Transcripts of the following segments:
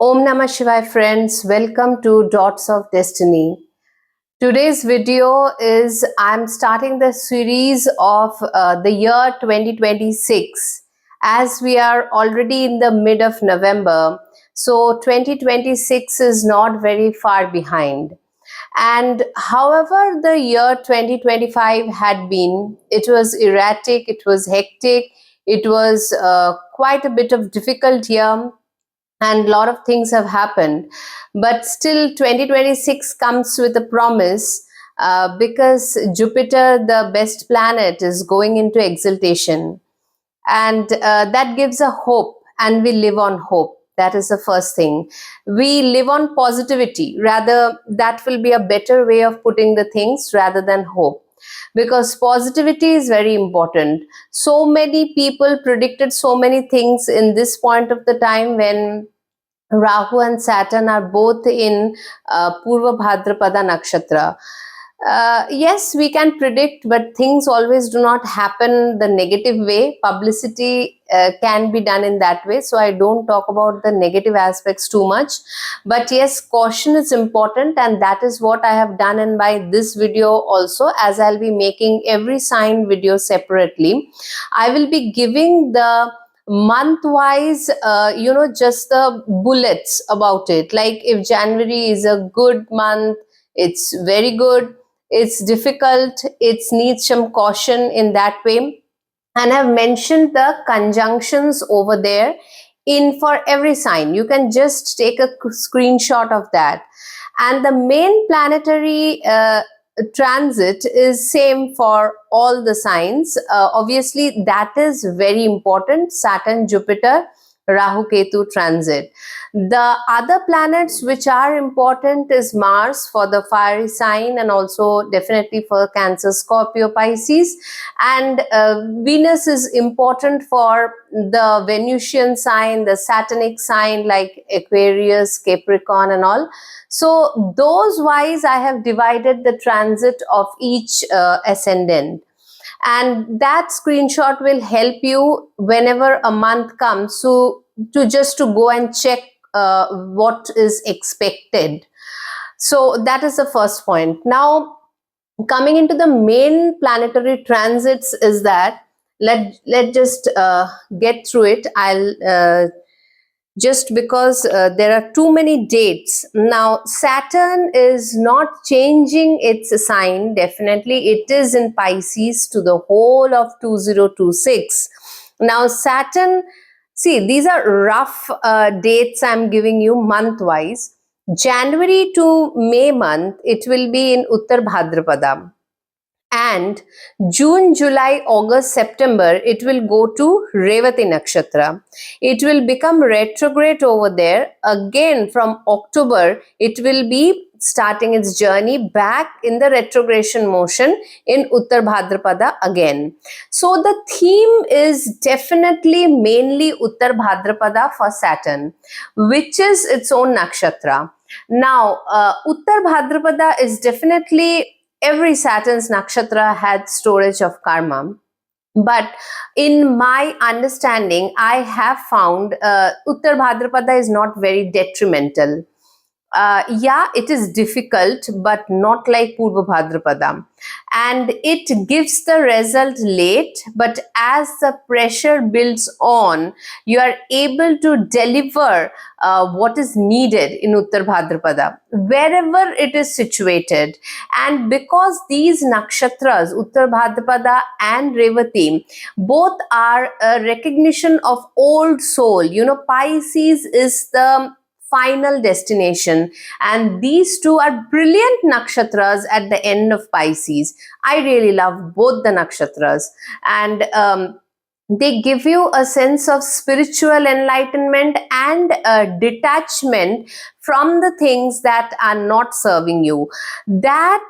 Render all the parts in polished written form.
Om Namah Shivaya friends, welcome to Dots of Destiny. Today's video is I'm starting the series of the year 2026 as we are already in the mid of November. So 2026 is not very far behind. And however the year 2025 had been, it was erratic, it was hectic, it was quite a bit of difficult year and a lot of things have happened, but still 2026 comes with a promise, because Jupiter, the best planet, is going into exaltation, and that gives a hope, and we live on hope. That is the first thing. We live on positivity, rather that will be a better way of putting the things rather than hope, because positivity is very important. So many people predicted so many things in this point of the time when Rahu and Saturn are both in Purva Bhadrapada Nakshatra. Yes, we can predict, but things always do not happen the negative way. Publicity can be done in that way. So I don't talk about the negative aspects too much. But yes, caution is important, and that is what I have done in by this video also, as I'll be making every sign video separately. I will be giving the month wise, just the bullets about it. Like if January is a good month, it's very good. It's difficult, it needs some caution in that way. And I've mentioned the conjunctions over there in for every sign. You can just take a screenshot of that. And the main planetary transit is same for all the signs. Obviously, that is very important. Saturn, Jupiter, Rahu, Ketu transit. The other planets which are important is Mars for the fiery sign, and also definitely for Cancer, Scorpio, Pisces. And Venus is important for the Venusian sign, the Saturnic sign like Aquarius, Capricorn and all. So those wise I have divided the transit of each ascendant. And that screenshot will help you whenever a month comes to go and check what is expected. So that is the first point. Now, coming into the main planetary transits is that let just get through it. I'll just because there are too many dates. Now, Saturn is not changing its sign. Definitely, it is in Pisces to the whole of 2026. Now, Saturn, see, these are rough dates I'm giving you month-wise. January to May month, it will be in Uttar Bhadrapada. And June, July, August, September, it will go to Revati Nakshatra. It will become retrograde over there. Again, from October, it will be starting its journey back in the retrogression motion in Uttar Bhadrapada again. So the theme is definitely mainly Uttar Bhadrapada for Saturn, which is its own nakshatra. Now, Uttar Bhadrapada is definitely, every Saturn's nakshatra had storage of karma. But in my understanding, I have found Uttar Bhadrapada is not very detrimental. Yeah, it is difficult, but not like Purva Bhadrapada. And it gives the result late, but as the pressure builds on, you are able to deliver what is needed in Uttar Bhadrapada, wherever it is situated. And because these nakshatras, Uttar Bhadrapada and Revati, both are a recognition of old soul. Pisces is the final destination, and these two are brilliant nakshatras at the end of Pisces. I really love both the nakshatras, and they give you a sense of spiritual enlightenment and detachment from the things that are not serving you. That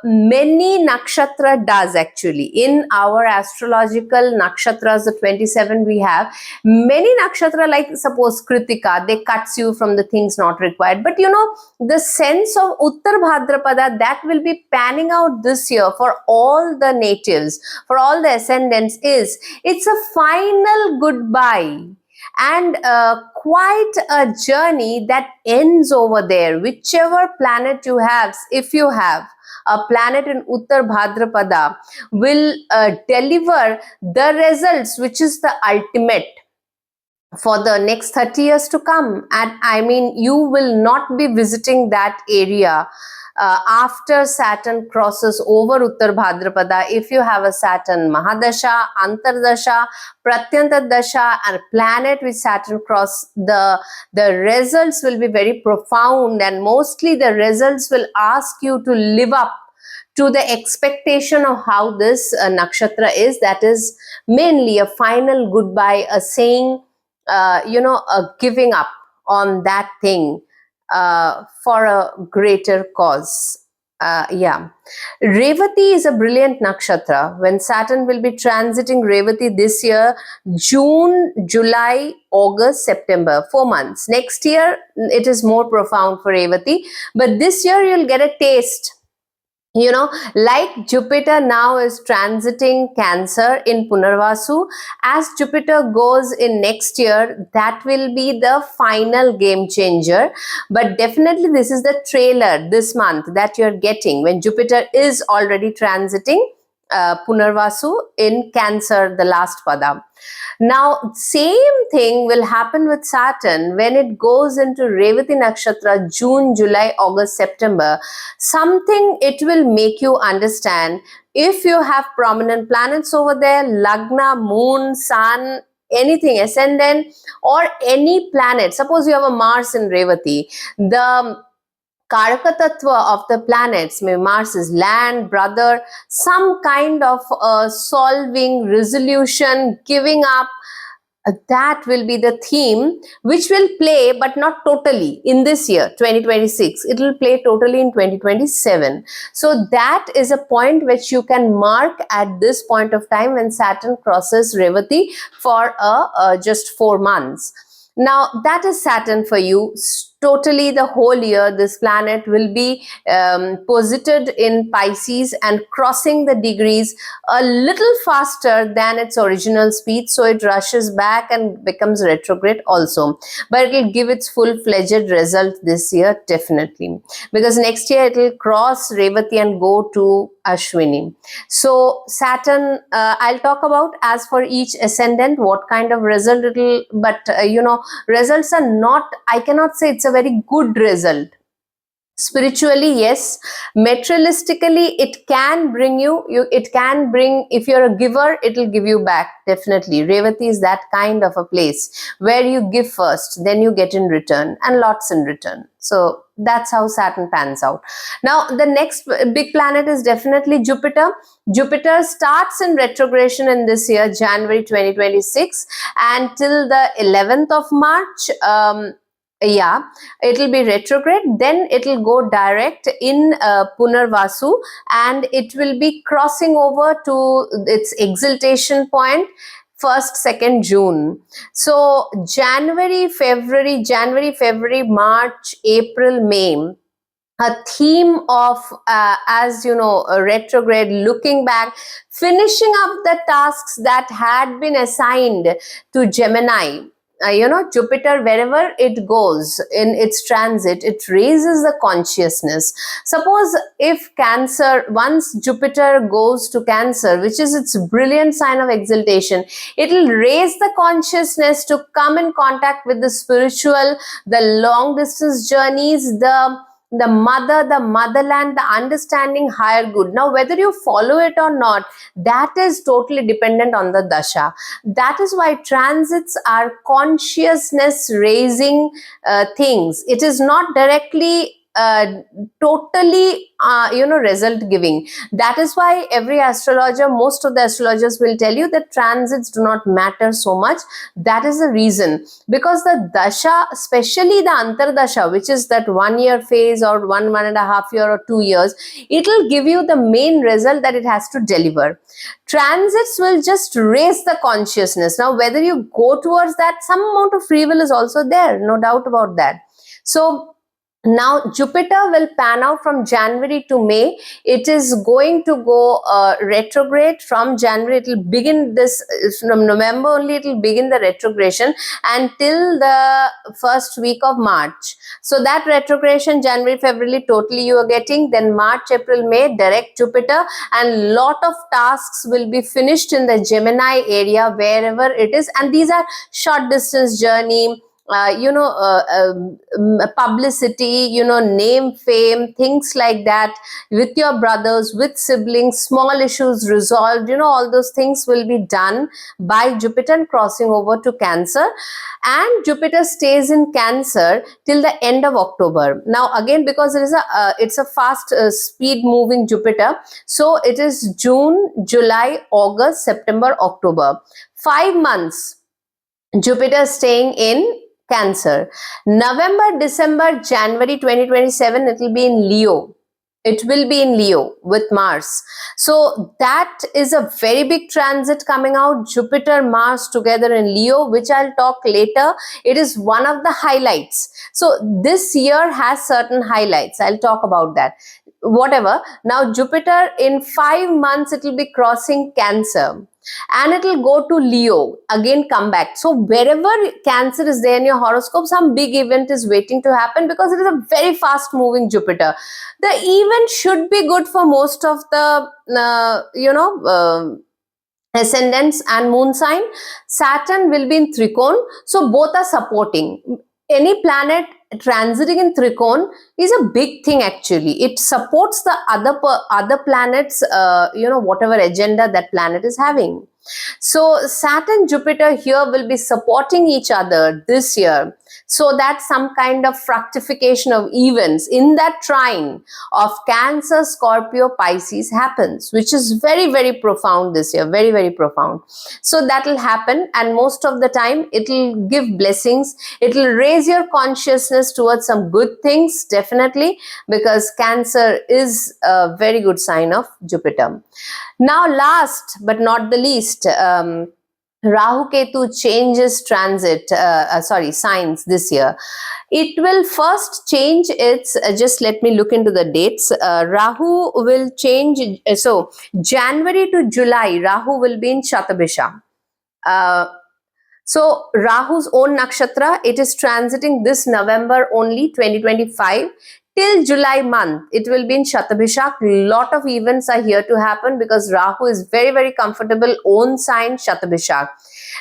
many nakshatra does actually. In our astrological nakshatras, the 27 we have, many nakshatra, like suppose Kritika, they cuts you from the things not required. But the sense of Uttar Bhadrapada, that will be panning out this year for all the natives, for all the ascendants, is it's a final goodbye and quite a journey that ends over there. Whichever planet you have, if you have a planet in Uttar Bhadrapada, will deliver the results, which is the ultimate for the next 30 years to come. And I mean, you will not be visiting that area after Saturn crosses over Uttar Bhadrapada. If you have a Saturn Mahadasha, Antardasha, Pratyanta Dasha, and planet with Saturn cross, the results will be very profound, and mostly the results will ask you to live up to the expectation of how this nakshatra is. That is mainly a final goodbye, a saying, a giving up on that thing for a greater cause. Revati is a brilliant nakshatra. When Saturn will be transiting Revati this year, June, July, August, September, 4 months. Next year, it is more profound for Revati. But this year, you'll get a taste. Like Jupiter now is transiting Cancer in Punarvasu, as Jupiter goes in next year, that will be the final game changer. But definitely this is the trailer this month that you're getting when Jupiter is already transiting Punarvasu in Cancer, the last pada. Now, same thing will happen with Saturn when it goes into Revati Nakshatra, June, July, August, September. Something it will make you understand. If you have prominent planets over there, Lagna, Moon, Sun, anything, ascendant, or any planet. Suppose you have a Mars in Revati, the Karaka Tattva of the planets, maybe Mars is land, brother, some kind of solving, resolution, giving up. That will be the theme which will play, but not totally in this year, 2026. It will play totally in 2027. So that is a point which you can mark at this point of time when Saturn crosses Revati for just 4 months. Now, that is Saturn for you. Totally the whole year, this planet will be posited in Pisces and crossing the degrees a little faster than its original speed. So it rushes back and becomes retrograde also. But it will give its full-fledged result this year, definitely. Because next year it will cross Revati and go to Ashwini. So Saturn, I'll talk about as for each ascendant, what kind of result it will, but results are not, I cannot say it's a very good result. Spiritually, yes. Materialistically, it can bring if you're a giver, it will give you back, definitely. Revati is that kind of a place where you give first, then you get in return, and lots in return. So that's how Saturn pans out. Now, the next big planet is definitely Jupiter. Jupiter starts in retrogression in this year, January 2026, until the 11th of March. It will be retrograde, then it will go direct in Punarvasu, and it will be crossing over to its exaltation point 1st, 2nd June. So January, February, March, April, May, a theme of, as you know, a retrograde, looking back, finishing up the tasks that had been assigned to Gemini. Jupiter, wherever it goes in its transit, it raises the consciousness. Suppose if Cancer, once Jupiter goes to Cancer, which is its brilliant sign of exaltation, it will raise the consciousness to come in contact with the spiritual, the long distance journeys, the mother, the motherland, the understanding higher good. Now, whether you follow it or not, that is totally dependent on the dasha. That is why transits are consciousness raising things. It is not directly totally result giving. That is why every astrologer, most of the astrologers will tell you that transits do not matter so much. That is the reason, because the dasha, especially the antardasha, which is that 1 year phase or 1.5 year or 2 years, it will give you the main result that it has to deliver. Transits will just raise the consciousness. Now, whether you go towards that, some amount of free will is also there, no doubt about that. So Now Jupiter will pan out from January to May. It is going to go retrograde from January. It will begin this from November only. It will begin the retrogression until the first week of March. So that retrogression, January, February, totally you are getting. Then March, April, May, direct Jupiter, and lot of tasks will be finished in the Gemini area wherever it is. And these are short distance journey, publicity, name, fame, things like that, with your brothers, with siblings, small issues resolved, all those things will be done by Jupiter crossing over to Cancer. And Jupiter stays in Cancer till the end of October. Now again, because it's a fast speed moving Jupiter, so it is June, July, August, September, October, 5 months Jupiter staying in Cancer. November, December, January 2027, it will be in Leo. It will be in Leo with Mars. So that is a very big transit coming out. Jupiter, Mars together in Leo, which I'll talk later. It is one of the highlights. So this year has certain highlights. I'll talk about that. Whatever. Now Jupiter in 5 months, it will be crossing Cancer. And it will go to Leo, again come back. So wherever Cancer is there in your horoscope, some big event is waiting to happen, because it is a very fast moving Jupiter. The event should be good for most of the ascendants and moon sign. Saturn will be in Trikon, so both are supporting. Any planet transiting in Trikon is a big thing. Actually, it supports the other planets, whatever agenda that planet is having. So Saturn, Jupiter here will be supporting each other this year, so that some kind of fructification of events in that trine of Cancer, Scorpio, Pisces happens, which is very, very profound this year, very, very profound. So that will happen, and most of the time it will give blessings. It will raise your consciousness towards some good things, definitely, because Cancer is a very good sign of Jupiter. Now, last but not the least, Rahu Ketu changes signs this year. It will first change its, just let me look into the dates. Rahu will change, so January to July, Rahu will be in Shatabisha. So Rahu's own nakshatra, it is transiting this November only, 2025. Till July month, it will be in Shatabhishak. Lot of events are here to happen, because Rahu is very, very comfortable, own sign Shatabhishak.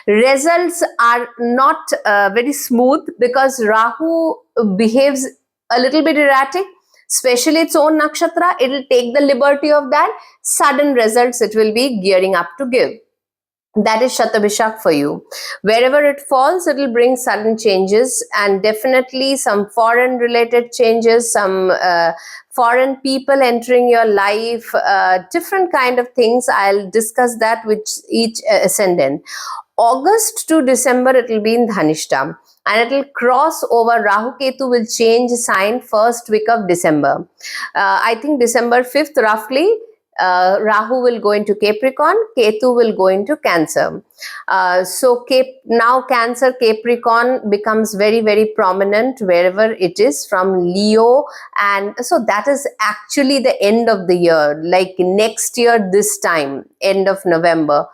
Results are not very smooth, because Rahu behaves a little bit erratic, especially its own nakshatra. It will take the liberty of that. Sudden results it will be gearing up to give. That is Shatabhishak for you. Wherever it falls, it will bring sudden changes, and definitely some foreign related changes, some foreign people entering your life, different kind of things. I'll discuss that with each ascendant. August to December, it will be in Dhanishta, and it will cross over. Rahu Ketu will change sign first week of December. I think December 5th roughly. Rahu will go into Capricorn, Ketu will go into Cancer. Now Cancer, Capricorn becomes very, very prominent wherever it is from Leo. And so that is actually the end of the year, like next year this time, end of November,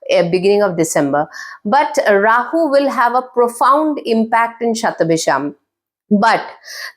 beginning of December. But Rahu will have a profound impact in Shatabhisham. But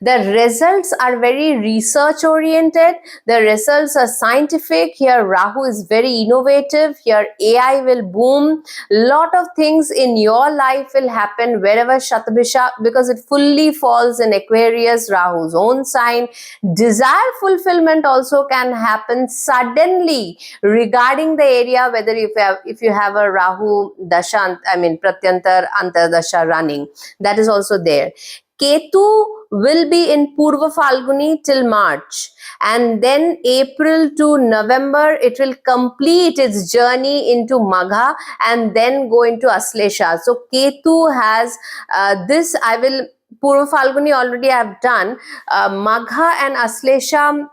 the results are very research oriented. The results are scientific. Here Rahu is very innovative. Here AI will boom. Lot of things in your life will happen wherever Shatabhisha, because it fully falls in Aquarius, Rahu's own sign. Desire fulfillment also can happen suddenly regarding the area, whether if you have a Rahu Dasha, Pratyantar Antardasha running, that is also there. Ketu will be in Purva Falguni till March, and then April to November it will complete its journey into Magha and then go into Aslesha. So Ketu has this. I will Purva Falguni already I have done. Magha and Aslesha.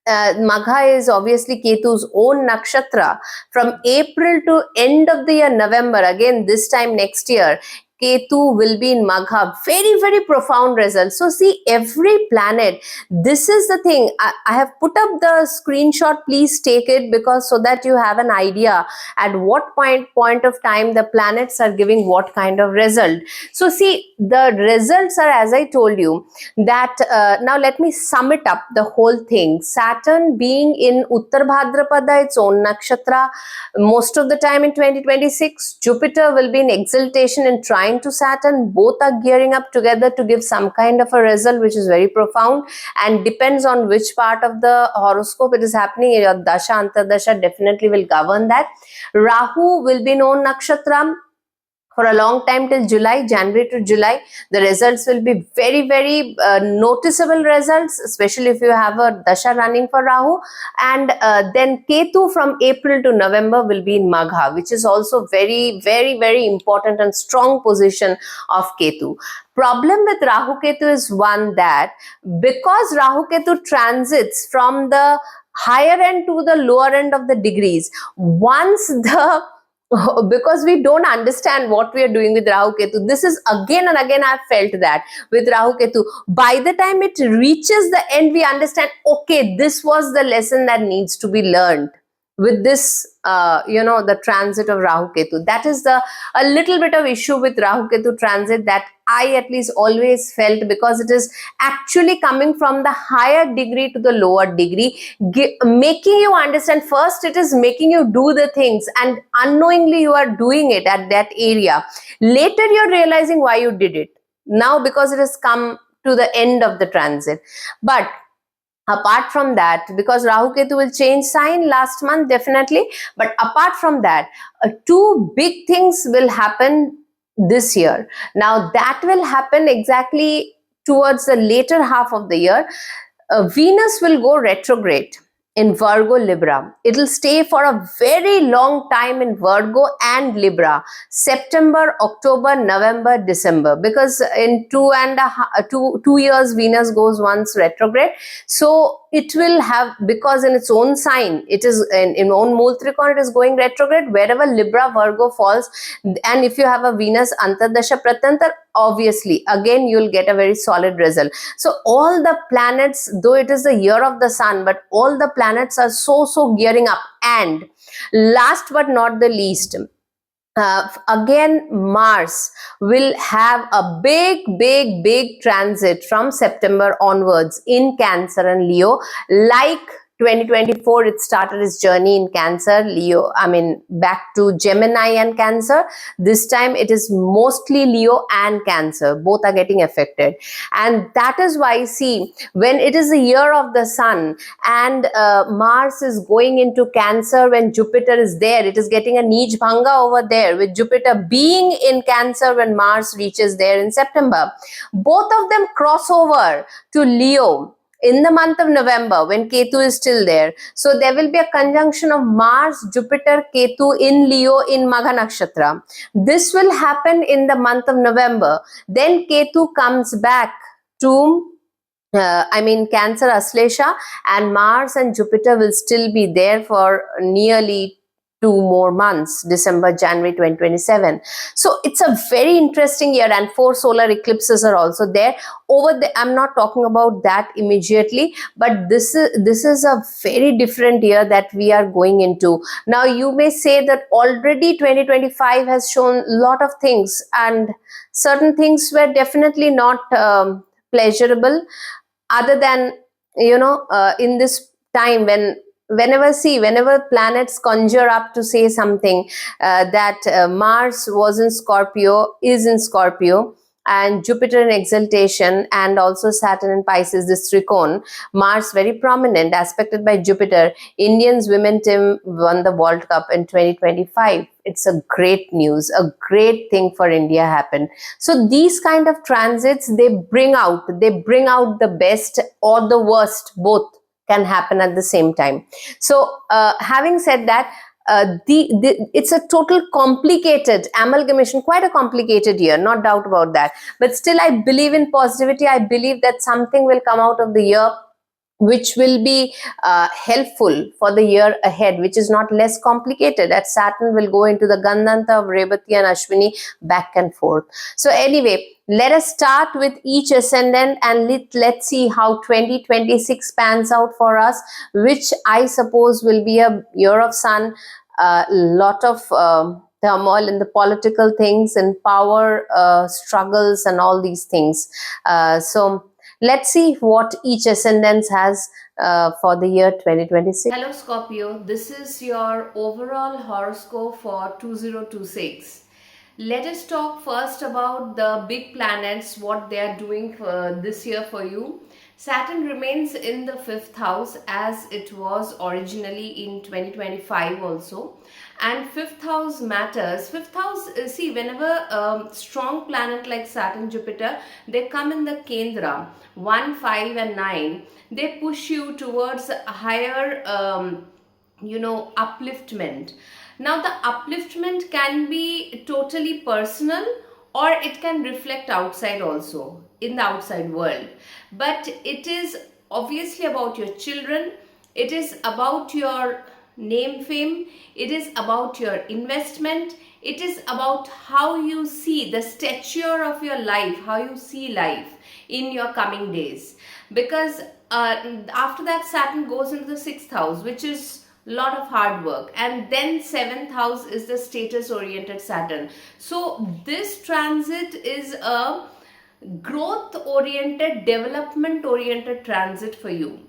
Magha is obviously Ketu's own nakshatra. From April to end of the year, November, again this time next year, Ketu will be in Magha. Very, very profound results. So see, every planet, this is the thing. I have put up the screenshot. Please take it, because so that you have an idea at what point of time the planets are giving what kind of result. So see, the results are, as I told you, that now let me sum it up, the whole thing. Saturn being in Uttar Bhadrapada, its own nakshatra, most of the time in 2026. Jupiter will be in exaltation and trine to Saturn. Both are gearing up together to give some kind of a result which is very profound, and depends on which part of the horoscope it is happening. Your dasha antardasha definitely will govern that. Rahu will be known nakshatra for a long time till July, January to July. The results will be very, very noticeable results, especially if you have a dasha running for Rahu. And then Ketu from April to November will be in Magha, which is also very, very, very important and strong position of Ketu. Problem with Rahu Ketu is one, that because Rahu Ketu transits from the higher end to the lower end of the degrees, once the because we don't understand what we are doing with Rahu Ketu. This is again and again I've felt that with Rahu Ketu. By the time it reaches the end, we understand, okay, this was the lesson that needs to be learned with this, the transit of Rahu Ketu. That is a little bit of issue with Rahu Ketu transit that I at least always felt, because it is actually coming from the higher degree to the lower degree, making you understand. First, it is making you do the things, and unknowingly you are doing it at that area. Later, you're realizing why you did it. Now, because it has come to the end of the transit. But apart from that, because Rahu Ketu will change sign last month, definitely. But apart from that, two big things will happen this year. Now, that will happen exactly towards the later half of the year. Venus will go retrograde in Virgo, Libra. It will stay for a very long time in Virgo and Libra, September, October, November, December, because in 2 years Venus goes once retrograde. So it will have, because in its own sign, it is in own Mool Trikon, it is going retrograde wherever Libra, Virgo falls. And if you have a Venus Antardasha Pratantar, obviously again you'll get a very solid result. So all the planets, though it is the year of the sun, but all the planets are so gearing up. And last but not the least, again Mars will have a big transit from September onwards in Cancer and Leo. Like 2024, it started its journey in Cancer, Leo, back to Gemini and Cancer. This time it is mostly Leo and Cancer. Both are getting affected. And that is why, see, when it is the year of the sun and Mars is going into Cancer, when Jupiter is there, it is getting a Nij Bhanga over there, with Jupiter being in Cancer when Mars reaches there in September. Both of them cross over to Leo in the month of November when Ketu is still there. So there will be a conjunction of Mars, Jupiter, Ketu in Leo in Magha Nakshatra. This will happen in the month of November. Then Ketu comes back to Cancer Aslesha, and Mars and Jupiter will still be there for nearly 2 more months, December, January 2027. So it's a very interesting year, and 4 solar eclipses are also there. I'm not talking about that immediately, but this is a very different year that we are going into. Now, you may say that already 2025 has shown a lot of things, and certain things were definitely not pleasurable, other than, in this time whenever planets conjure up to say something, that Mars was in Scorpio, is in Scorpio, and Jupiter in exaltation, and also Saturn in Pisces, this trikon, Mars very prominent, aspected by Jupiter. Indians women team won the World Cup in 2025. It's a great news, a great thing for India happened. So these kind of transits, they bring out the best or the worst, both can happen at the same time. So having said that, it's a total complicated amalgamation, quite a complicated year, not doubt about that. But still, I believe in positivity. I believe that something will come out of the year which will be helpful for the year ahead, which is not less complicated, as Saturn will go into the Gandanta of Revati and Ashwini back and forth. So anyway, let us start with each ascendant and let's see how 2026 pans out for us, which I suppose will be a year of sun, a lot of turmoil in the political things and power struggles and all these things. So let's see what each ascendant has for the year 2026. Hello Scorpio, this is your overall horoscope for 2026. Let us talk first about the big planets, what they are doing for this year for you. Saturn remains in the 5th house as it was originally in 2025 also. And 5th house matters. 5th house, see, whenever strong planet like Saturn, Jupiter, they come in the Kendra, 1, 5 and 9, they push you towards a higher, upliftment. Now the upliftment can be totally personal, or it can reflect outside also, in the outside world. But it is obviously about your children, it is about your name, fame, it is about your investment, it is about how you see the stature of your life, how you see life in your coming days. Because after that, Saturn goes into the 6th house, which is lot of hard work, and then 7th house is the status oriented Saturn. So this transit is a growth oriented, development oriented transit for you.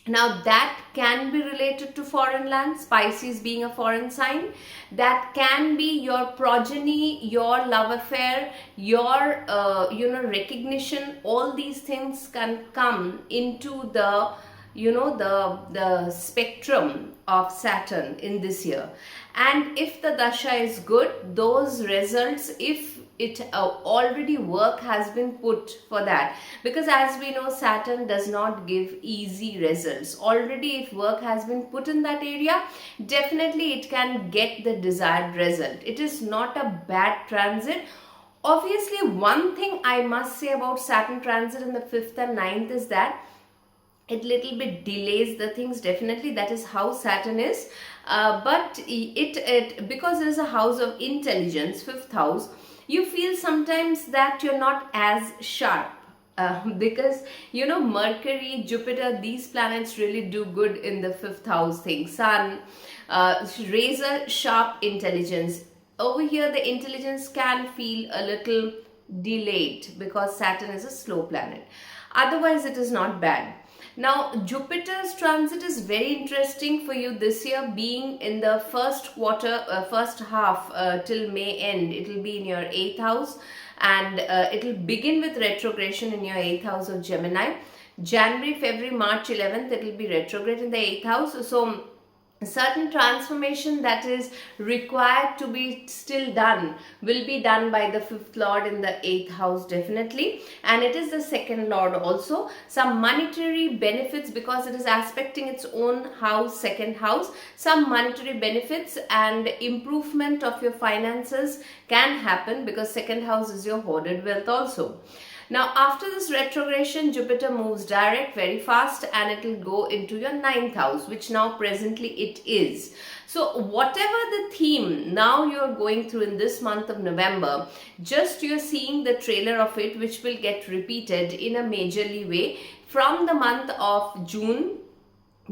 Now that can be related to foreign lands, Pisces being a foreign sign. That can be your progeny, your love affair, your recognition. All these things can come into the the spectrum of Saturn in this year. And if the dasha is good, those results, if it already work has been put for that, because as we know, Saturn does not give easy results. Already if work has been put in that area, definitely it can get the desired result. It is not a bad transit. Obviously, one thing I must say about Saturn transit in the 5th and 9th is that it little bit delays the things. Definitely that is how Saturn is, but it because it is a house of intelligence, 5th house, you feel sometimes that you're not as sharp, because Mercury, Jupiter, these planets really do good in the 5th house thing. Sun, razor sharp intelligence. Over here the intelligence can feel a little delayed because Saturn is a slow planet. Otherwise it is not bad. Now Jupiter's transit is very interesting for you this year, being in the first quarter, first half till May end. It will be in your 8th house, and it will begin with retrogression in your 8th house of Gemini. January, February, March 11th, it will be retrograde in the 8th house. So a certain transformation that is required to be still done will be done by the 5th lord in the 8th house, definitely. And it is the 2nd lord also. Some monetary benefits, because it is aspecting its own house, 2nd house. Some monetary benefits and improvement of your finances can happen, because 2nd house is your hoarded wealth also. Now after this retrogression, Jupiter moves direct very fast, and it will go into your 9th house, which now presently it is. So whatever the theme now you're going through in this month of November, just you're seeing the trailer of it, which will get repeated in a majorly way from the month of June,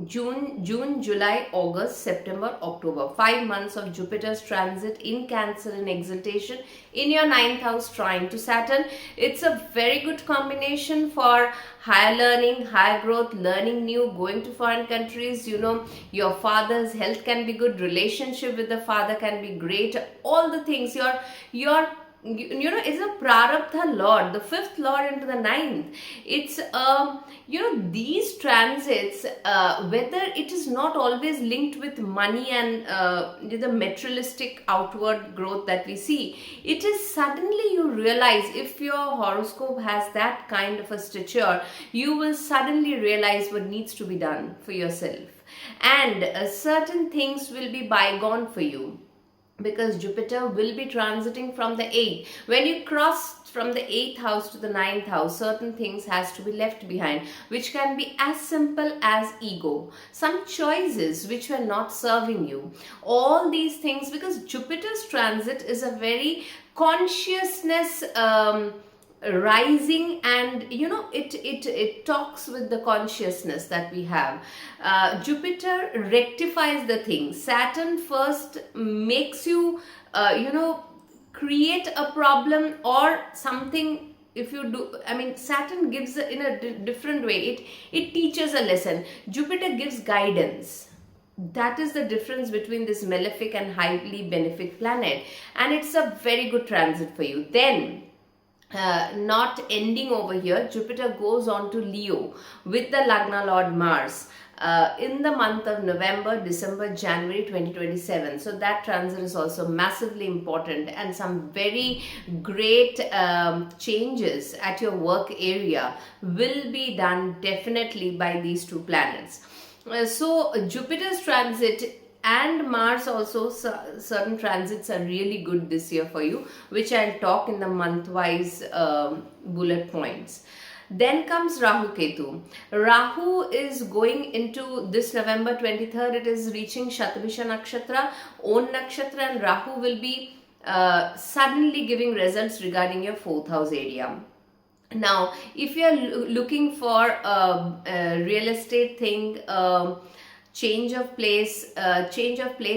July, August, September, October. 5 months of Jupiter's transit in Cancer in exaltation in your 9th house trying to Saturn. It's a very good combination for higher learning, higher growth, learning new, going to foreign countries. Your father's health can be good, relationship with the father can be great. All the things your is a prarabdha lord, the 5th lord into the 9th. It's these transits, whether it is not always linked with money and the materialistic outward growth that we see, it is suddenly you realize, if your horoscope has that kind of a stature, you will suddenly realize what needs to be done for yourself, and certain things will be bygone for you. because Jupiter will be transiting from the 8th. When you cross from the 8th house to the 9th house, certain things has to be left behind, which can be as simple as ego, some choices which were not serving you, all these things, because Jupiter's transit is a very consciousness rising, and it talks with the consciousness that we have. Jupiter rectifies the things. Saturn first makes you create a problem or something. If you do, I mean, Saturn gives in a different way. It teaches a lesson. Jupiter gives guidance. That is the difference between this malefic and highly benefic planet, and it's a very good transit for you. Then not ending over here, Jupiter goes on to Leo with the Lagna Lord Mars in the month of November, December, January 2027. So that transit is also massively important, and some very great changes at your work area will be done definitely by these two planets. So Jupiter's transit and Mars also, certain transits are really good this year for you, which I'll talk in the month-wise bullet points. Then comes Rahu Ketu. Rahu is going into this November 23rd. It is reaching Shatabhisha Nakshatra, own Nakshatra, and Rahu will be suddenly giving results regarding your 4th house area. Now, if you are looking for a real estate thing, change of place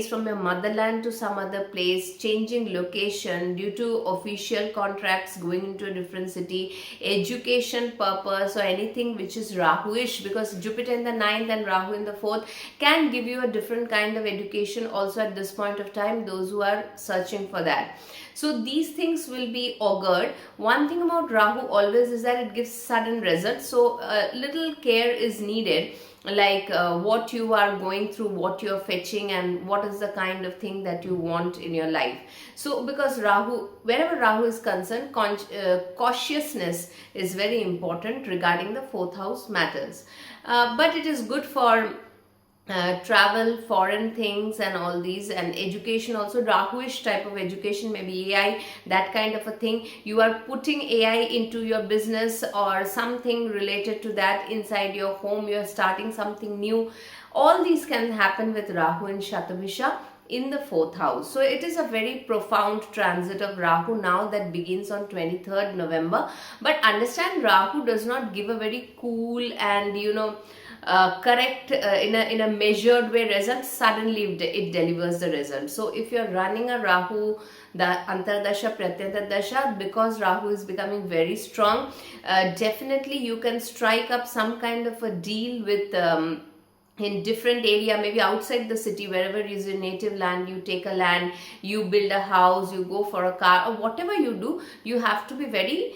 from your motherland to some other place, changing location due to official contracts, going into a different city, education purpose, or anything which is Rahuish, because Jupiter in the 9th and Rahu in the 4th can give you a different kind of education also at this point of time, those who are searching for that. So these things will be augured. One thing about Rahu always is that it gives sudden results, so little care is needed, like what you are going through, what you're fetching, and what is the kind of thing that you want in your life. So because Rahu, wherever Rahu is concerned, cautiousness is very important regarding the 4th house matters. But it is good for travel, foreign things, and all these, and education also. Rahuish type of education, maybe AI, that kind of a thing. You are putting AI into your business or something related to that inside your home. You are starting something new. All these can happen with Rahu and Shatabhisha in the 4th house. So it is a very profound transit of Rahu now that begins on 23rd November. But understand, Rahu does not give a very cool and correct in a measured way result. Suddenly it delivers the result. So if you're running a Rahu, the Antardasha, Pratyanta Dasha, because Rahu is becoming very strong, definitely you can strike up some kind of a deal with in different area, maybe outside the city, wherever is your native land. You take a land, you build a house, you go for a car, or whatever you do, you have to be very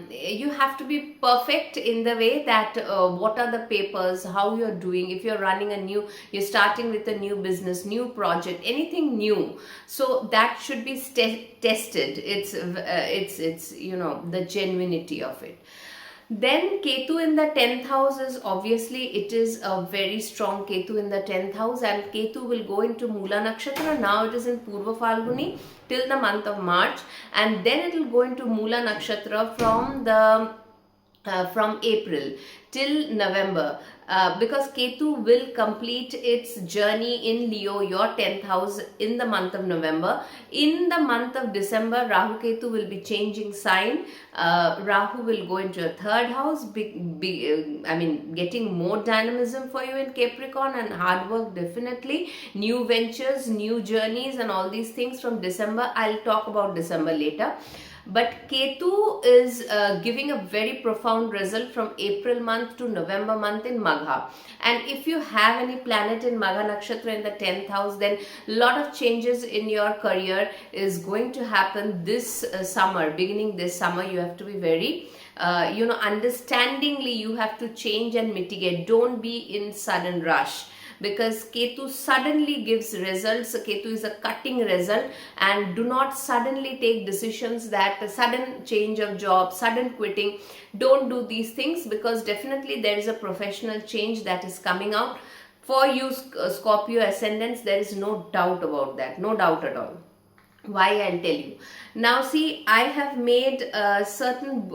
you have to be perfect in the way that what are the papers, how you're doing, if you're running you're starting with a new business, new project, anything new, so that should be tested. It's the genuinity of it. Then Ketu in the 10th house is obviously, it is a very strong Ketu in the 10th house, and Ketu will go into Mula Nakshatra. Now it is in Purva Falguni till the month of March, and then it will go into Mula Nakshatra from April till November, because Ketu will complete its journey in Leo, your 10th house, in the month of November. In the month of December, Rahu Ketu will be changing sign. Rahu will go into a 3rd house, getting more dynamism for you in Capricorn, and hard work definitely, new ventures, new journeys, and all these things from December. I'll talk about December later. But Ketu is giving a very profound result from April month to November month in Magha. And if you have any planet in Magha Nakshatra in the 10th house, then a lot of changes in your career is going to happen this summer. Beginning this summer, you have to be very understandingly, you have to change and mitigate. Don't be in sudden rush, because Ketu suddenly gives results. Ketu is a cutting result, and do not suddenly take decisions, that sudden change of job, sudden quitting. Don't do these things, because definitely there is a professional change that is coming out for you, Scorpio ascendants. There is no doubt about that, no doubt at all. Why, I'll tell you. Now see, I have made a certain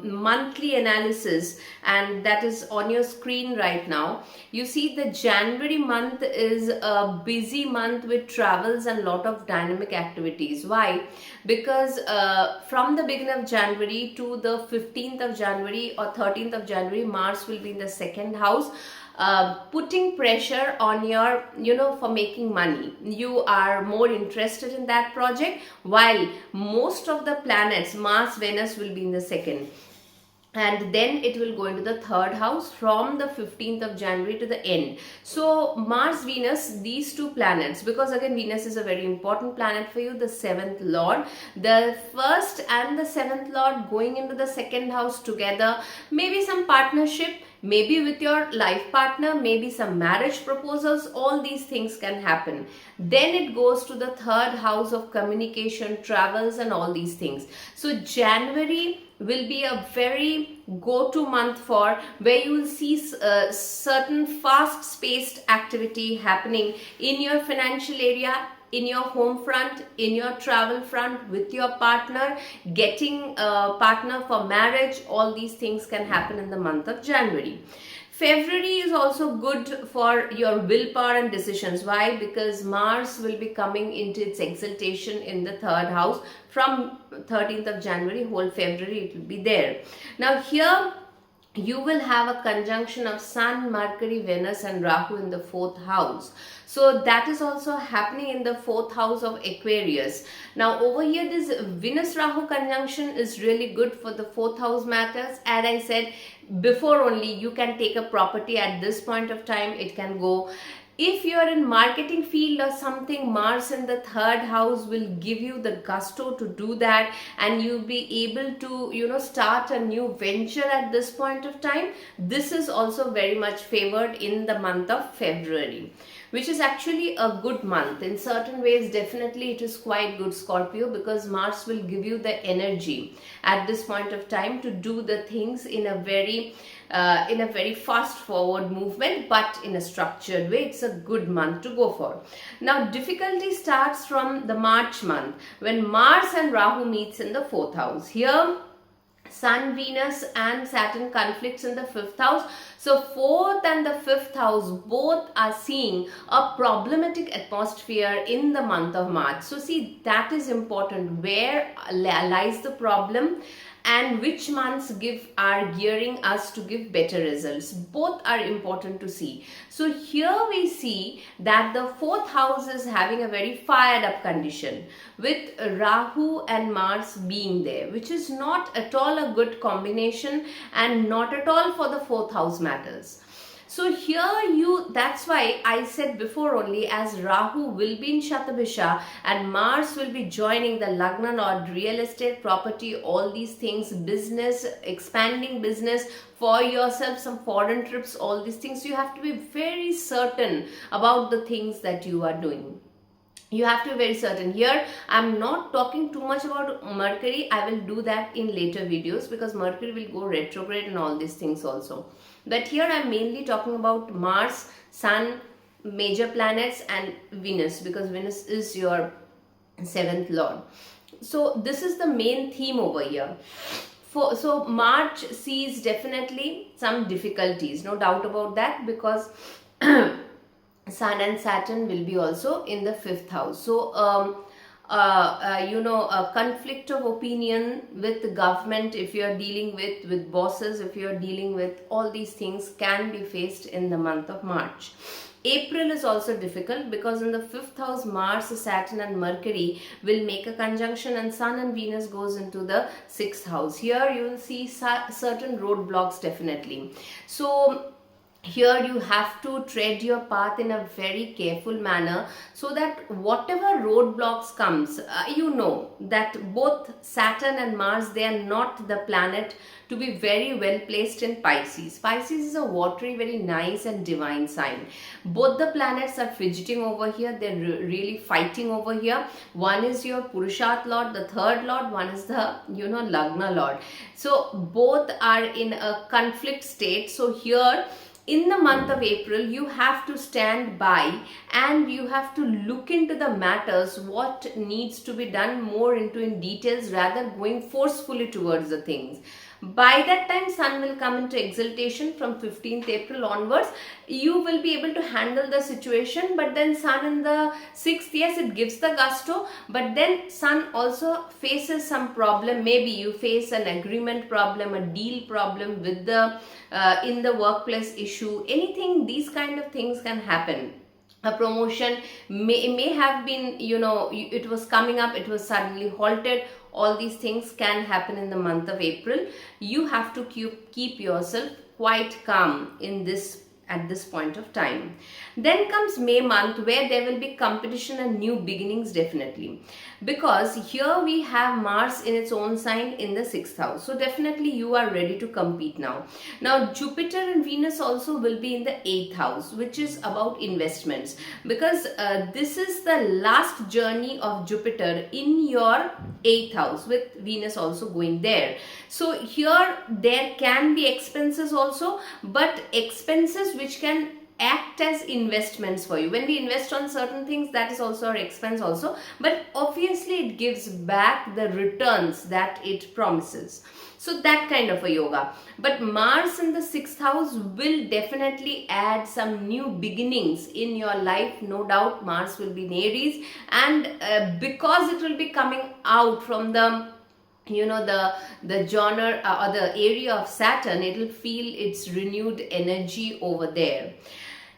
monthly analysis, and that is on your screen right now. You see, the January month is a busy month with travels and lot of dynamic activities. Why? Because from the beginning of January to the 15th of January or 13th of January, Mars will be in the second house, putting pressure on your, for making money. You are more interested in that project, while most of the planets, Mars, Venus, will be in the second, and then it will go into the third house from the 15th of January to the end. So Mars, Venus, these two planets, because again Venus is a very important planet for you, the seventh lord, the first and the seventh lord going into the second house together, maybe some partnership, maybe with your life partner, maybe some marriage proposals, all these things can happen. Then it goes to the third house of communication, travels, and all these things. So January will be a very go-to month for where you will see certain fast-paced activity happening in your financial area, in your home front, in your travel front, with your partner, getting a partner for marriage. All these things can happen in the month of January. February is also good for your willpower and decisions. Why? Because Mars will be coming into its exaltation in the third house from 13th of January, whole February it will be there. Now here you will have a conjunction of Sun, Mercury, Venus, and Rahu in the fourth house. So that is also happening in the fourth house of Aquarius. Now over here, this Venus Rahu conjunction is really good for the fourth house matters. As I said before, only you can take a property at this point of time. It can go. If you are in marketing field or something, Mars in the third house will give you the gusto to do that, and you'll be able to start a new venture at this point of time. This is also very much favored in the month of February, which is actually a good month. In certain ways, definitely it is quite good, Scorpio, because Mars will give you the energy at this point of time to do the things in a very fast forward movement, but in a structured way. It's a good month to go for. Now difficulty starts from the March month, when Mars and Rahu meets in the fourth house. Here Sun, Venus, and Saturn conflicts in the fifth house. So fourth and the fifth house both are seeing a problematic atmosphere in the month of March. So see, that is important. Where lies the problem, and which months are gearing us to give better results? Both are important to see. So here we see that the fourth house is having a very fired up condition, with Rahu and Mars being there, which is not at all a good combination, and not at all for the fourth house matters. So here that's why I said before only, as Rahu will be in Shatabhisha and Mars will be joining the Lagna Lord, real estate, property, all these things, business, expanding business for yourself, some foreign trips, all these things. You have to be very certain about the things that you are doing. You have to be very certain. Here I'm not talking too much about Mercury. I will do that in later videos, because Mercury will go retrograde and all these things also. But here I'm mainly talking about Mars, Sun, major planets, and Venus, because Venus is your seventh lord. So this is the main theme over here. So March sees definitely some difficulties, no doubt about that, because Sun and Saturn will be also in the fifth house. So a conflict of opinion with the government, if you are dealing with bosses, if you are dealing with all these things, can be faced in the month of March. April is also difficult, because in the fifth house, Mars, Saturn, and Mercury will make a conjunction, and Sun and Venus goes into the sixth house. Here you will see certain roadblocks definitely. So here you have to tread your path in a very careful manner, so that whatever roadblocks comes, that both Saturn and Mars, they are not the planet to be very well placed in Pisces. Pisces is a watery, very nice and divine sign. Both the planets are fidgeting over here. They're really fighting over here. One is your Purusharth Lord, the third Lord. One is the Lagna Lord. So both are in a conflict state. So here in the month of April, you have to stand by and you have to look into the matters, what needs to be done more into in details rather going forcefully towards the things. By that time, Sun will come into exaltation from 15th April onwards. You will be able to handle the situation, but then Sun in the 6th, yes, it gives the gusto, but then Sun also faces some problem. Maybe you face an agreement problem, a deal problem with the in the workplace issue, anything, these kind of things can happen. A promotion may have been, it was coming up, it was suddenly halted. All these things can happen in the month of April. You have to keep yourself quite calm in this at this point of time. Then comes May month, where there will be competition and new beginnings, definitely, because here we have Mars in its own sign in the 6th house. So definitely you are ready to compete now. Now Jupiter and Venus also will be in the 8th house, which is about investments, because this is the last journey of Jupiter in your 8th house, with Venus also going there. So here there can be expenses also, but expenses which can act as investments for you. When we invest on certain things, that is also our expense also, but obviously it gives back the returns that it promises. So that kind of a yoga. But Mars in the 6th house will definitely add some new beginnings in your life. No doubt Mars will be in Aries, and because it will be coming out from the the genre or the area of Saturn, it will feel its renewed energy over there.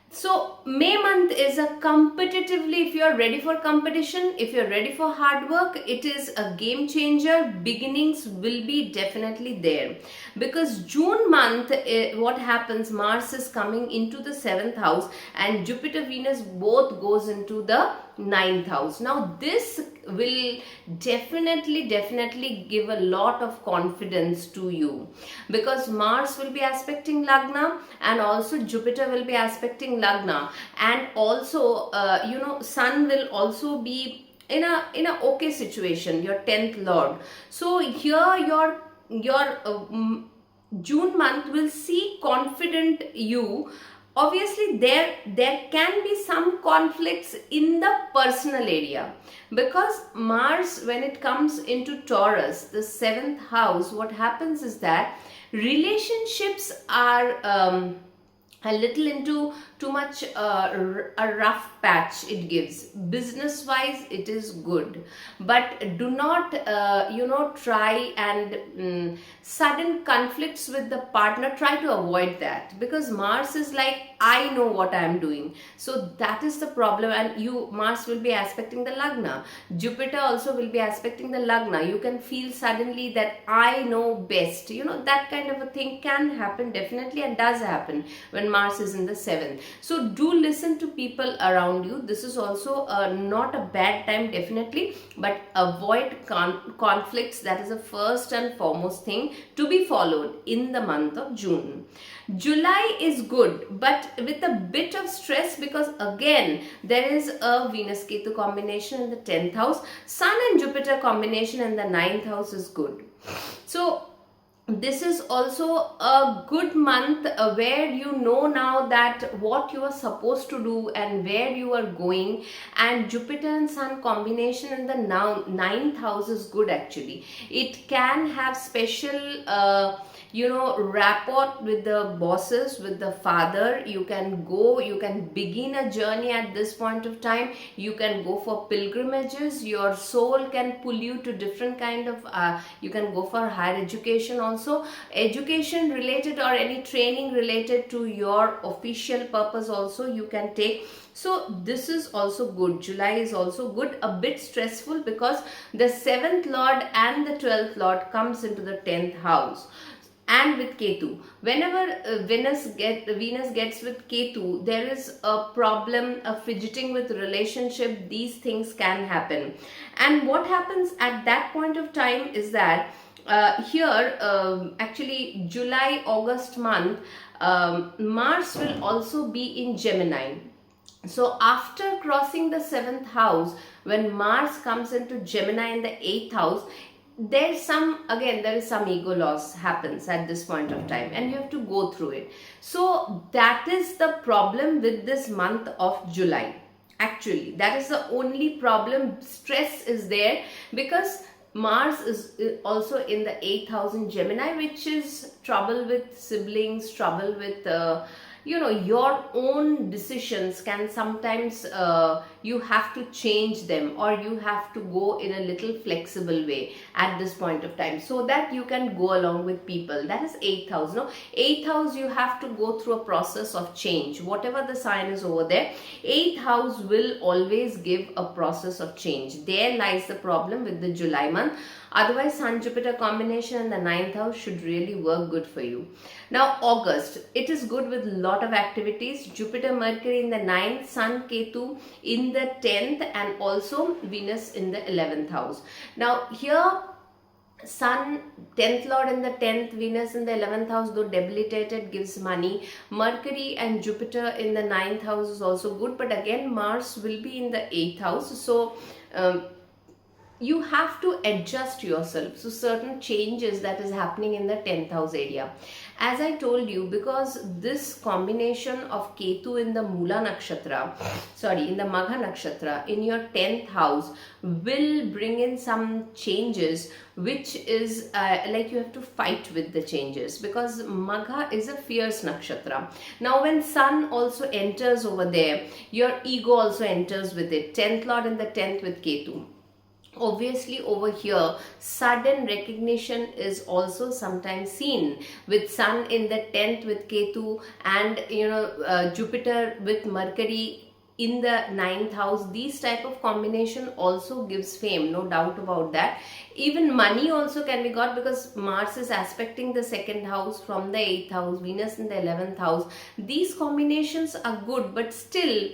So May month is a competitively, if you are ready for competition, if you're ready for hard work, it is a game changer. Beginnings will be definitely there, because June month, what happens, Mars is coming into the 7th house and Jupiter Venus both goes into the 9th house. Now this will definitely give a lot of confidence to you, because Mars will be aspecting Lagna and also Jupiter will be aspecting Lagna, and also Sun will also be in a okay situation, your 10th lord. So here your June month will see confident you. Obviously there can be some conflicts in the personal area, because Mars, when it comes into Taurus, the 7th house, what happens is that relationships are a little into too much a rough patch it gives. Business wise it is good, but do not try and sudden conflicts with the partner, try to avoid that, because Mars is like, I know what I am doing. So that is the problem. And Mars will be aspecting the Lagna, Jupiter also will be aspecting the Lagna. You can feel suddenly that I know best, that kind of a thing can happen definitely, and does happen when Mars is in the 7th. So do listen to people around you. This is also not a bad time definitely, but avoid conflicts. That is the first and foremost thing to be followed in the month of June. July is good, but with a bit of stress, because again there is a Venus Ketu combination in the 10th house. Sun and Jupiter combination in the 9th house is good. So this is also a good month where you know now that what you are supposed to do and where you are going. And Jupiter and Sun combination in the 9th house is good actually. It can have special rapport with the bosses, with the father. You can begin a journey at this point of time. You can go for pilgrimages. Your soul can pull you to different kind of you can go for higher education also, education related or any training related to your official purpose also you can take. So this is also good. July is also good, a bit stressful, because the 7th lord and the 12th lord comes into the 10th house. And with Ketu, whenever Venus gets with Ketu, there is a problem, a fidgeting with relationship. These things can happen. And what happens at that point of time is that actually July, August month, Mars will also be in Gemini. So after crossing the 7th house, when Mars comes into Gemini in the 8th house, there is some ego loss happens at this point of time, and you have to go through it. So that is the problem with this month of July. Actually, that is the only problem. Stress is there because Mars is also in the 8th house in Gemini, which is trouble with siblings, trouble with your own decisions can sometimes you have to change them, or you have to go in a little flexible way at this point of time, so that you can go along with people. That is 8th house. No, 8th house, you have to go through a process of change. Whatever the sign is over there, 8th house will always give a process of change. There lies the problem with the July month. Otherwise, Sun Jupiter combination in the 9th house should really work good for you. Now August, it is good with lot of activities. Jupiter Mercury in the 9th, Sun Ketu in the 10th, and also Venus in the 11th house. Now here, Sun 10th lord in the 10th, Venus in the 11th house, though debilitated, gives money. Mercury and Jupiter in the 9th house is also good, but again Mars will be in the 8th house. So you have to adjust yourself. So certain changes that is happening in the 10th house area. As I told you, because this combination of Ketu in the Mula Nakshatra, in the Magha Nakshatra, in your 10th house will bring in some changes, which is like you have to fight with the changes, because Magha is a fierce nakshatra. Now when Sun also enters over there, your ego also enters with it. 10th lord in the 10th with Ketu. Obviously over here, sudden recognition is also sometimes seen with Sun in the 10th with Ketu, and Jupiter with Mercury in the 9th house. These type of combination also gives fame, no doubt about that. Even money also can be got, because Mars is aspecting the 2nd house from the 8th house, Venus in the 11th house. These combinations are good, but still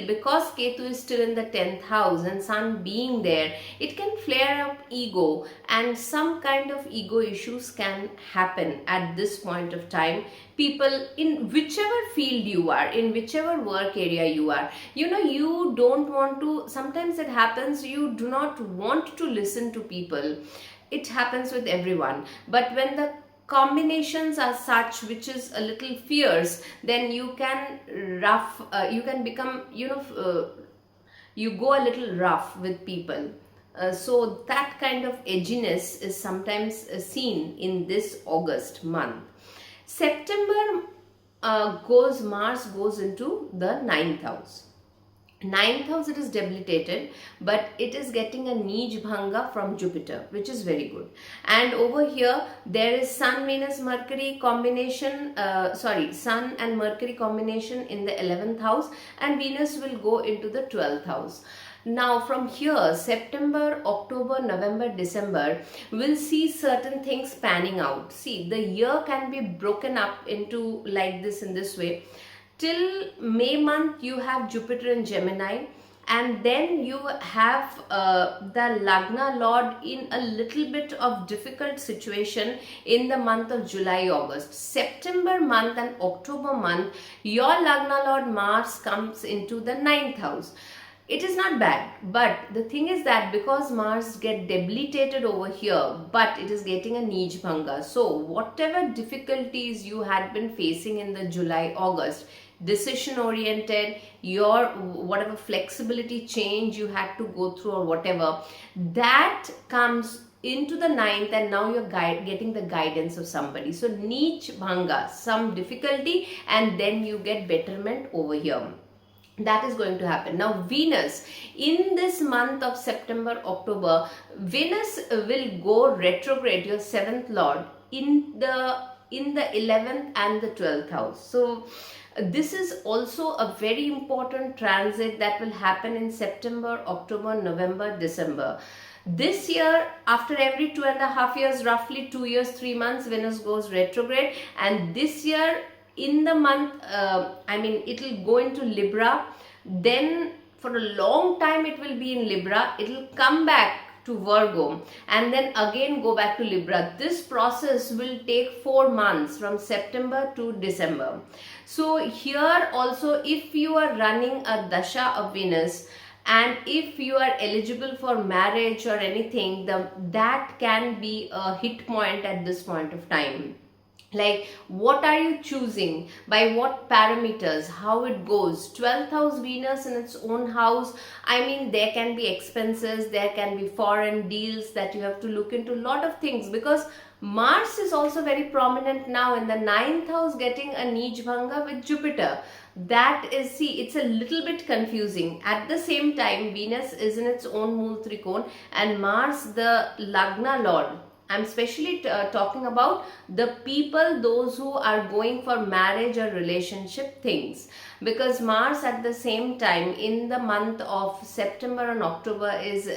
because Ketu is still in the 10th house and Sun being there, it can flare up ego, and some kind of ego issues can happen at this point of time. People in whichever field you are, in whichever work area you are, you don't want to, sometimes it happens, you do not want to listen to people. It happens with everyone, but when the combinations are such which is a little fierce, then you can you can become, you go a little rough with people. So that kind of edginess is sometimes seen in this August month. September Mars goes into the 9th house. 9th house, it is debilitated, but it is getting a Nij Bhanga from Jupiter, which is very good. And over here, there is Sun Venus Mercury combination, Sun and Mercury combination in the 11th house, and Venus will go into the 12th house. Now from here, September, October, November, December, we'll see certain things panning out. See, the year can be broken up into like this, in this way. Till May month, you have Jupiter in Gemini, and then you have the Lagna Lord in a little bit of difficult situation in the month of July, August. September month and October month, your Lagna Lord Mars comes into the 9th house. It is not bad, but the thing is that because Mars get debilitated over here, but it is getting a Nij Bhanga. So whatever difficulties you had been facing in the July, August, decision oriented, your whatever flexibility change you had to go through or whatever, that comes into the 9th, and now you're getting the guidance of somebody. So Nij Bhanga, some difficulty, and then you get betterment over here. That is going to happen. Now Venus, in this month of September, October, Venus will go retrograde, your 7th lord, in the 11th and the 12th house. So this is also a very important transit that will happen in September, October, November, December. This year, after every 2.5 years, roughly 2 years, 3 months, Venus goes retrograde, and this year in the month, it will go into Libra. Then for a long time it will be in Libra. It will come back to Virgo and then again go back to Libra. This process will take 4 months, from September to December. So here also, if you are running a Dasha of Venus And if you are eligible for marriage or anything, that can be a hit point at this point of time. Like, what are you choosing, by what parameters, how it goes. 12th house Venus in its own house, I mean, there can be expenses, there can be foreign deals that you have to look into, a lot of things, because Mars is also very prominent now in the 9th house, getting a Neej Bhanga with Jupiter. That is, see, it's a little bit confusing. At the same time, Venus is in its own Mool Trikon, and Mars, the Lagna Lord. I'm especially talking about the people, those who are going for marriage or relationship things, because Mars at the same time in the month of September and October is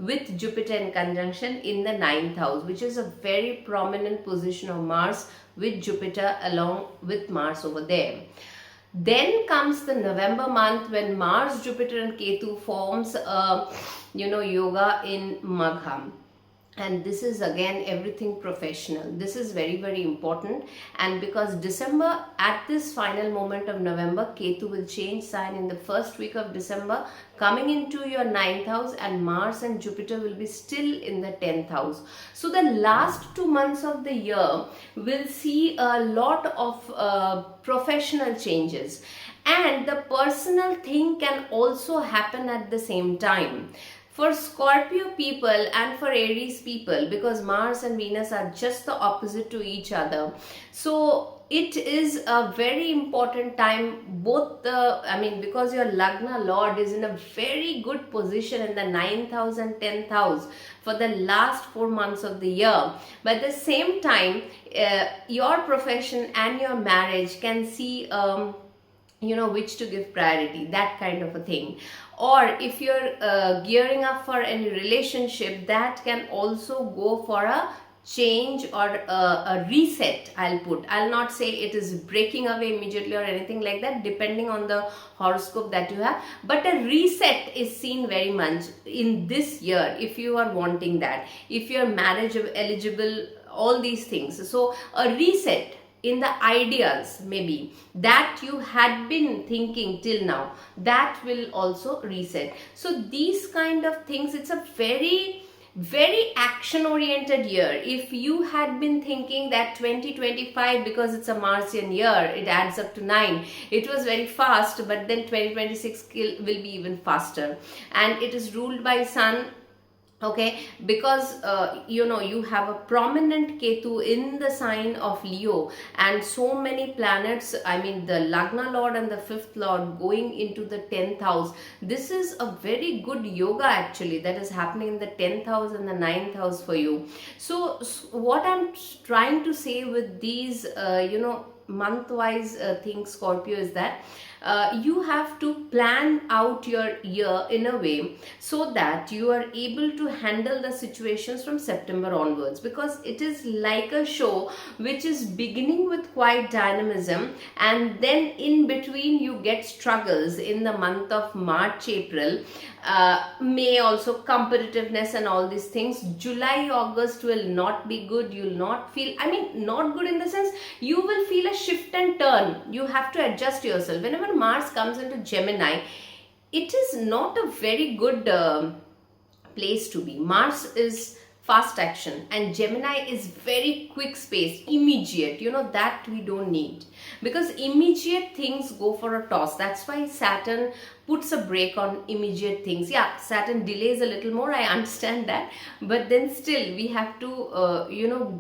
with Jupiter in conjunction in the 9th house, which is a very prominent position of Mars with Jupiter along with Mars over there. Then comes the November month, when Mars, Jupiter and Ketu forms a yoga in Magha. And this is again everything professional. This is very, very important. And because December, at this final moment of November, Ketu will change sign in the first week of December, coming into your 9th house, and Mars and Jupiter will be still in the 10th house. So the last 2 months of the year will see a lot of professional changes, and the personal thing can also happen at the same time. For Scorpio people and for Aries people, because Mars and Venus are just the opposite to each other, so it is a very important time. Because your Lagna Lord is in a very good position in the 9th house and 10th house for the last 4 months of the year. But at the same time, your profession and your marriage can see which to give priority, that kind of a thing. Or if you're gearing up for any relationship, that can also go for a change or a reset. I'll not say it is breaking away immediately or anything like that, depending on the horoscope that you have, but a reset is seen very much in this year if you are wanting that, if you're marriage eligible, all these things. So a reset in the ideas maybe that you had been thinking till now, that will also reset. So these kind of things, it's a very, very action oriented year. If you had been thinking that 2025, because it's a Martian year, it adds up to 9, it was very fast, but then 2026 will be even faster, and it is ruled by Sun. Okay, because you have a prominent Ketu in the sign of Leo, and so many planets, I mean the Lagna Lord and the 5th Lord going into the 10th house. This is a very good yoga actually that is happening in the 10th house and the 9th house for you. So what I'm trying to say with these month-wise things, Scorpio, is that you have to plan out your year in a way so that you are able to handle the situations from September onwards, because it is like a show which is beginning with quite dynamism, and then in between you get struggles in the month of March, April, May also competitiveness and all these things. July, August will not be good. You'll not feel, not good in the sense you will feel a shift and turn. You have to adjust yourself. Whenever Mars comes into Gemini, it is not a very good place to be. Mars is fast action and Gemini is very quick space, immediate, that we don't need, because immediate things go for a toss. That's why Saturn puts a break on immediate things. Yeah, Saturn delays a little more, I understand that, but then still we have to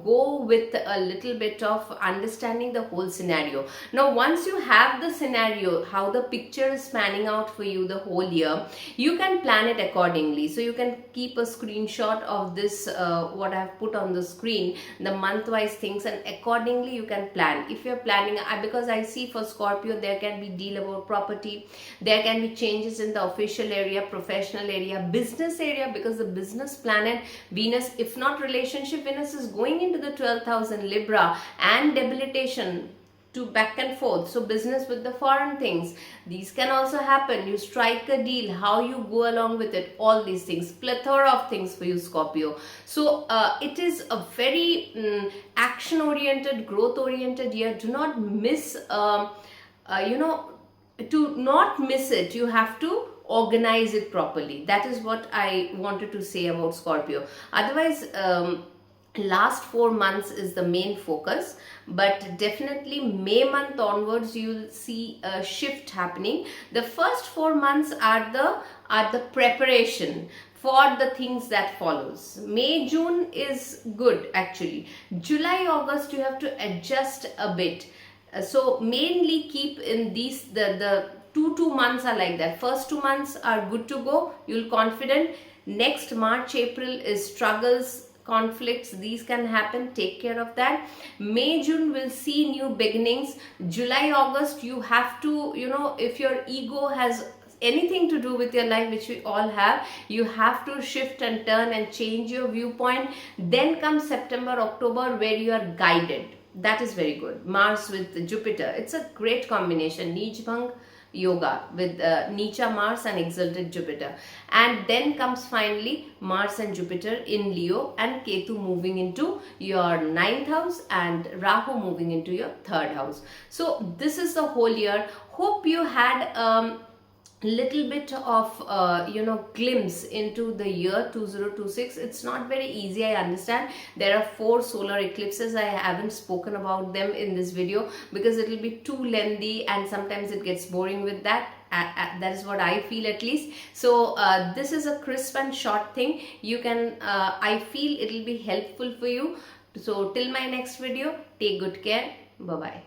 go with a little bit of understanding the whole scenario. Now once you have the scenario, how the picture is panning out for you the whole year, you can plan it accordingly. So you can keep a screenshot of this what I have put on the screen, the month-wise things, and accordingly you can plan. If you're planning, because I see for Scorpio there can be deal about property, there can be changes in the official area, professional area, business area, because the business planet Venus, if not relationship, Venus is going into the 12th house in Libra, and debilitation to back and forth. So business with the foreign things, these can also happen. You strike a deal, how you go along with it, all these things, plethora of things for you, Scorpio. So it is a very action oriented, growth oriented year. Do not miss to not miss it, you have to organize it properly. That is what I wanted to say about Scorpio. Otherwise, last 4 months is the main focus, but definitely May month onwards you'll see a shift happening. The first 4 months are the preparation for the things that follows. May June is good actually. July August you have to adjust a bit. So mainly keep in these the two months are like that. First 2 months are good to go, you'll confident. Next March April is struggles, conflicts, these can happen, take care of that. May June will see new beginnings. July August you have to, if your ego has anything to do with your life, which we all have, you have to shift and turn and change your viewpoint. Then comes September October where you are guided. That is very good. Mars with Jupiter, it's a great combination. Neej Bhang yoga with Neecha Mars and exalted Jupiter. And then comes finally Mars and Jupiter in Leo, and Ketu moving into your 9th house and Rahu moving into your 3rd house. So this is the whole year. Hope you had little bit of glimpse into the year 2026. It's not very easy, I understand. There are 4 solar eclipses. I haven't spoken about them in this video because it will be too lengthy and sometimes it gets boring with that. That is what I feel at least. So this is a crisp and short thing. You can I feel it will be helpful for you. So till my next video, take good care. Bye bye.